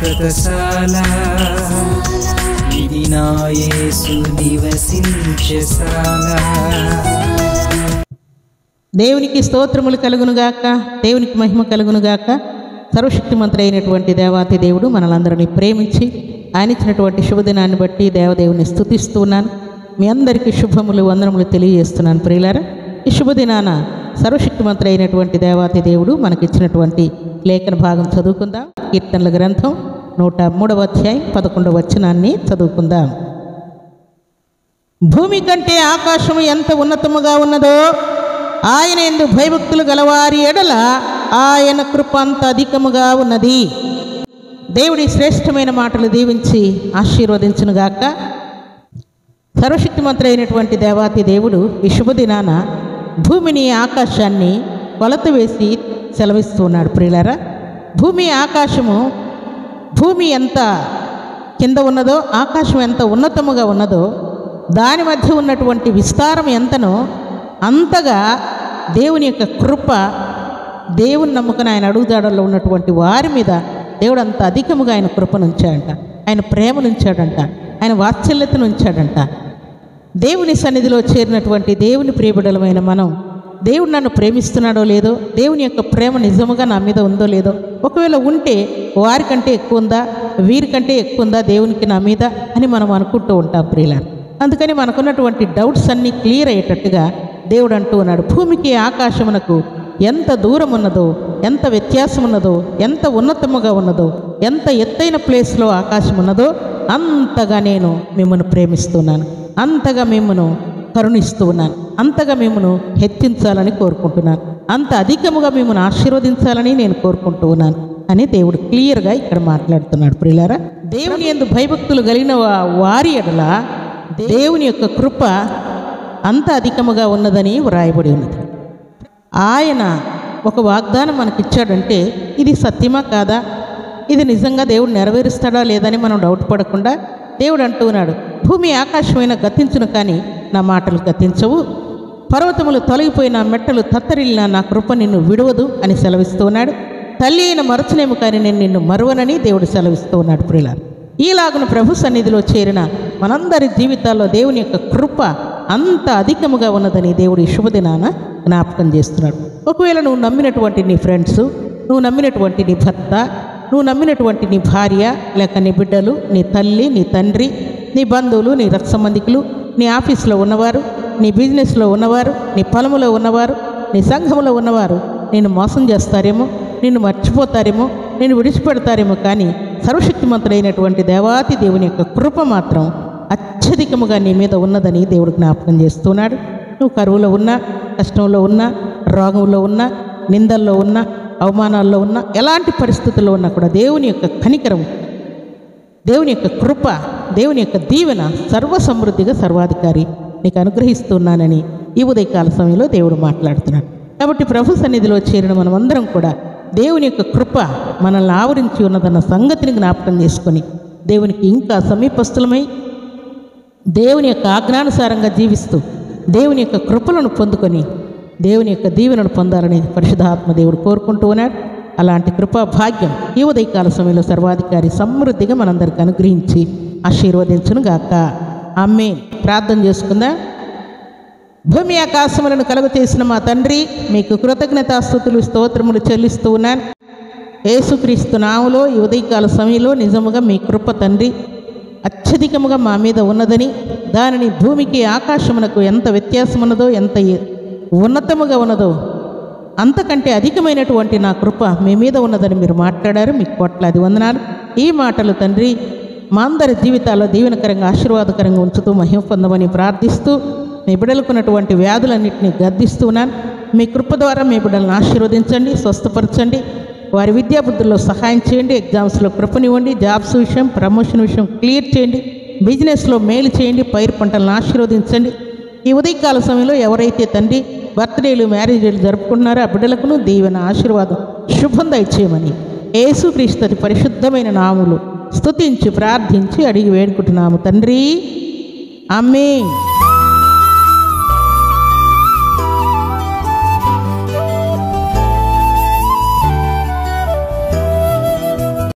శాశ్వతశాల ఇది నా యేసు నివసించెశాల. దేవునికి స్తోత్రములు కలుగునుగాక, దేవునికి మహిమ కలుగునుగాక. సర్వశక్తిమంతుడు అయినటువంటి దేవాతి దేవుడు మనలందరినీ ప్రేమించి ఆయన ఇచ్చినటువంటి శుభదినాన్ని బట్టి దేవదేవుని స్తుతిస్తున్నాను. మీ అందరికీ శుభములు వందనములు తెలియజేస్తున్నాను. ప్రియులారా, ఈ శుభదినాన సర్వశక్తిమంతుడు అయినటువంటి దేవాతి దేవుడు మనకిచ్చినటువంటి లేఖన భాగం చదువుకుందాం. కీర్తనల గ్రంథం 103వ అధ్యాయం 11వ వచనాన్ని చదువుకుందాం. భూమి కంటే ఆకాశము ఎంత ఉన్నతముగా ఉన్నదో ఆయన యందు భయభక్తులు గలవారి ఎడల ఆయన కృప అంత అధికముగా ఉన్నది. దేవుడి శ్రేష్టమైన మాటలు దీవించి ఆశీర్వదించునుగాక. సర్వశక్తిమంతుడు అయినటువంటి దేవాతి దేవుడు ఈ శుభదినాన భూమిని ఆకాశాన్ని కొలత వేసి సెలవిస్తున్నాడు. ప్రియులారా, భూమి ఆకాశము, భూమి ఎంత కింద ఉన్నదో ఆకాశం ఎంత ఉన్నతముగా ఉన్నదో దాని మధ్య ఉన్నటువంటి విస్తారం ఎంతనో అంతగా దేవుని యొక్క కృప, దేవుని నమ్ముకుని ఆయన అడుగుదాడల్లో ఉన్నటువంటి వారి మీద దేవుడు అంత అధికముగా ఆయన కృపను ఉంచాడంట, ఆయన ప్రేమను ఉంచాడంట, ఆయన వాత్సల్యతను ఉంచాడంట. దేవుని సన్నిధిలో చేరినటువంటి దేవుని ప్రియబిడలమైన మనం, దేవుడు నన్ను ప్రేమిస్తున్నాడో లేదో, దేవుని యొక్క ప్రేమ నిజముగా నా మీద ఉందో లేదో, ఒకవేళ ఉంటే వారికంటే ఎక్కువ ఉందా, వీరికంటే ఎక్కువ ఉందా దేవునికి నా మీద అని మనం అనుకుంటూ ఉంటాం ప్రియులారా. అందుకని మనకున్నటువంటి డౌట్స్ అన్నీ క్లియర్ అయ్యేటట్టుగా దేవుడు అంటూ ఉన్నాడు, భూమికి ఆకాశమునకు ఎంత దూరం ఉన్నదో, ఎంత వ్యత్యాసం ఉన్నదో, ఎంత ఉన్నతముగా ఉన్నదో, ఎంత ఎత్తైన ప్లేస్లో ఆకాశం ఉన్నదో అంతగా నేను మిమ్మల్ని ప్రేమిస్తున్నాను, అంతగా మిమ్మల్ని కరుణిస్తూ ఉన్నాను, అంతగా మిమ్మల్ని హెచ్చించాలని కోరుకుంటున్నాను, అంత అధికముగా మిమ్మల్ని ఆశీర్వదించాలని నేను కోరుకుంటూ ఉన్నాను అని దేవుడు క్లియర్గా ఇక్కడ మాట్లాడుతున్నాడు. ప్రియులారా, దేవుని యందు భయభక్తులు కలిగిన వారి ఎడల దేవుని యొక్క కృప అంత అధికముగా ఉన్నదని వ్రాయబడి ఉన్నది. ఆయన ఒక వాగ్దానం మనకిచ్చాడంటే ఇది సత్యమా కాదా, ఇది నిజంగా దేవుడు నెరవేరుస్తాడా లేదని మనం డౌట్ పడకుండా దేవుడు అంటూ ఉన్నాడు, భూమి ఆకాశమైన గతించును కానీ నా మాటలు గతించవు, పర్వతములు తొలగిపోయిన మెట్టలు తత్తరిల్లిన నా కృప నిన్ను విడవదు అని సెలవిస్తూ ఉన్నాడు. తల్లి అయిన మరచనేమో కానీ నేను నిన్ను మరువనని దేవుడు సెలవిస్తూ ఉన్నాడు. ప్రియులారా, ఈలాగున ప్రభు సన్నిధిలో చేరిన మనందరి జీవితాల్లో దేవుని యొక్క కృప అంత అధికముగా ఉన్నదని దేవుడు ఈ శుభదినాన జ్ఞాపకం చేస్తున్నాడు. ఒకవేళ నువ్వు నమ్మినటువంటి నీ ఫ్రెండ్స్, నువ్వు నమ్మినటువంటి నీ భర్త, నువ్వు నమ్మినటువంటి నీ భార్య, లేక నీ బిడ్డలు, నీ తల్లి, నీ తండ్రి, నీ బంధువులు, నీ రక్త సంబంధికులు, నీ ఆఫీసులో ఉన్నవారు, నీ బిజినెస్లో ఉన్నవారు, నీ పొలములో ఉన్నవారు, నీ సంఘంలో ఉన్నవారు నిన్ను మోసం చేస్తారేమో, నిన్ను మర్చిపోతారేమో, నిన్ను విడిచిపెడతారేమో, కానీ సర్వశక్తిమంతుడైనటువంటి దేవాతి దేవుని యొక్క కృప మాత్రం అత్యధికముగా నీ మీద ఉన్నదని దేవుడు జ్ఞాపకం చేస్తున్నాడు. నువ్వు కరువులో ఉన్నా, కష్టంలో ఉన్నా, రోగంలో ఉన్నా, నిందల్లో ఉన్నా, అవమానాల్లో ఉన్నా, ఎలాంటి పరిస్థితుల్లో ఉన్నా కూడా దేవుని యొక్క కనికరం, దేవుని యొక్క కృప, దేవుని యొక్క దీవెన సర్వ సమృద్ధిగా సర్వాధికారి నీకు అనుగ్రహిస్తున్నానని ఈ ఉదయకాల సమయంలో దేవుడు మాట్లాడుతున్నాడు. కాబట్టి ప్రభు సన్నిధిలో చేరిన మనమందరం కూడా దేవుని యొక్క కృప మనల్ని ఆవరించి ఉన్నదన్న సంగతిని జ్ఞాపకం చేసుకొని దేవునికి ఇంకా సమీపస్తులమై దేవుని యొక్క ఆజ్ఞానుసారంగా జీవిస్తూ దేవుని యొక్క కృపలను పొందుకొని దేవుని యొక్క దీవెనను పొందాలని పరిశుద్ధాత్మ దేవుడు కోరుకుంటూ ఉన్నాడు. అలాంటి కృపా భాగ్యం ఈ ఉదయకాల సమయంలో సర్వాధికారి సమృద్ధిగా మనందరికి అనుగ్రహించి ఆశీర్వదించును గాక. ఆమేన్. ప్రార్థన చేసుకుందాం. భూమి ఆకాశములను కలుగ చేసిన మా తండ్రి, మీకు కృతజ్ఞతాస్తుతులు స్తోత్రములు చెల్లిస్తూ ఉన్నాను. యేసుక్రీస్తు నామములో ఈ ఉదయకాల సమయంలో నిజముగా మీ కృప తండ్రి అత్యధికముగా మా మీద ఉన్నదని, దానిని భూమికి ఆకాశమునకు ఎంత వ్యత్యాసం ఉన్నదో, ఎంత ఉన్నతముగా ఉన్నదో అంతకంటే అధికమైనటువంటి నా కృప మీ మీద ఉన్నదని మీరు మాట్లాడారు. మీకు కోట్లాది వందనాలు. ఈ మాటలు తండ్రి మా అందరి జీవితాల్లో దీవెనకరంగా ఆశీర్వాదకరంగా ఉంచుతూ మహిమ పొందమని ప్రార్థిస్తూ మీ బిడ్డలకున్నటువంటి వ్యాధులన్నింటినీ గద్దిస్తున్నాను. మీ కృప ద్వారా మీ బిడ్డలను ఆశీర్వదించండి, స్వస్థపరచండి, వారి విద్యాబుద్ధుల్లో సహాయం చేయండి, ఎగ్జామ్స్లో కృపనివ్వండి, జాబ్స్ విషయం, ప్రమోషన్ విషయం క్లియర్ చేయండి, బిజినెస్లో మేలు చేయండి, పైరు పంటలను ఆశీర్వదించండి. ఈ ఉదయకాల సమయంలో ఎవరైతే తండ్రి బర్త్డేలు, మ్యారేజీలు జరుపుకుంటున్నారో ఆ బిడ్డలకును దీవెన, ఆశీర్వాదం, శుభం దయచేయమని యేసుక్రీస్తు పరిశుద్ధమైన నామములో స్తుతించి ప్రార్థించి అడిగి వేడుకుంటున్నాము తండ్రి. ఆమేన్.